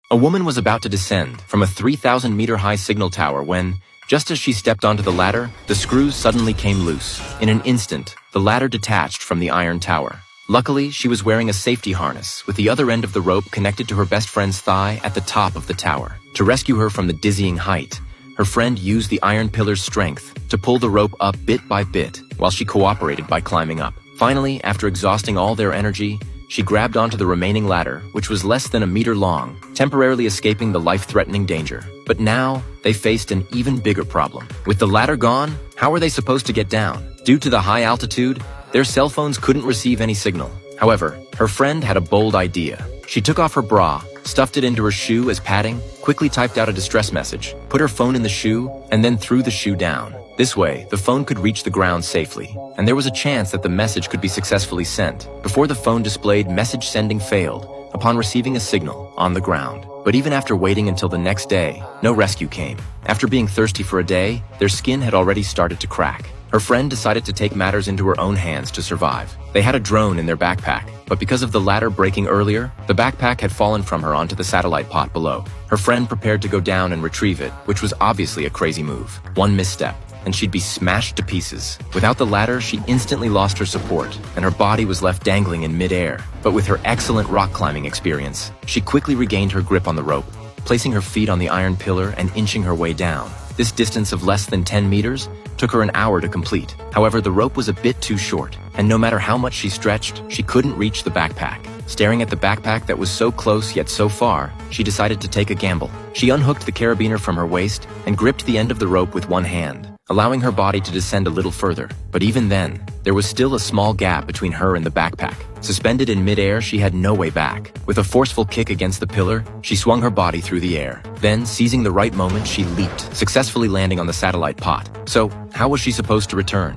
A woman was about to descend from a 3,000-meter-high signal tower when, just as she stepped onto the ladder, the screws suddenly came loose. In an instant, the ladder detached from the iron tower. Luckily, she was wearing a safety harness, with the other end of the rope connected to her best friend's thigh at the top of the tower. To rescue her from the dizzying height, her friend used the iron pillar's strength to pull the rope up bit by bit, while she cooperated by climbing up. Finally, after exhausting all their energy, she grabbed onto the remaining ladder, which was less than a meter long, temporarily escaping the life-threatening danger. But now, they faced an even bigger problem. With the ladder gone, how were they supposed to get down? Due to the high altitude, their cell phones couldn't receive any signal. However, her friend had a bold idea. She took off her bra, stuffed it into her shoe as padding, quickly typed out a distress message, put her phone in the shoe, and then threw the shoe down. This way, the phone could reach the ground safely, and there was a chance that the message could be successfully sent. Before the phone displayed message sending failed upon receiving a signal on the ground. But even after waiting until the next day, no rescue came. After being thirsty for a day, their skin had already started to crack. Her friend decided to take matters into her own hands to survive. They had a drone in their backpack, but because of the ladder breaking earlier, the backpack had fallen from her onto the satellite pot below. Her friend prepared to go down and retrieve it, which was obviously a crazy move. One misstep, and she'd be smashed to pieces. Without the ladder, she instantly lost her support, and her body was left dangling in midair. But with her excellent rock climbing experience, she quickly regained her grip on the rope, placing her feet on the iron pillar and inching her way down. This distance of less than 10 meters took her an hour to complete. However, the rope was a bit too short, and no matter how much she stretched, she couldn't reach the backpack. Staring at the backpack that was so close yet so far, she decided to take a gamble. She unhooked the carabiner from her waist and gripped the end of the rope with one hand, allowing her body to descend a little further. But even then, there was still a small gap between her and the backpack. Suspended in midair, she had no way back. With a forceful kick against the pillar, she swung her body through the air. Then, seizing the right moment, she leaped, successfully landing on the satellite pot. So, how was she supposed to return?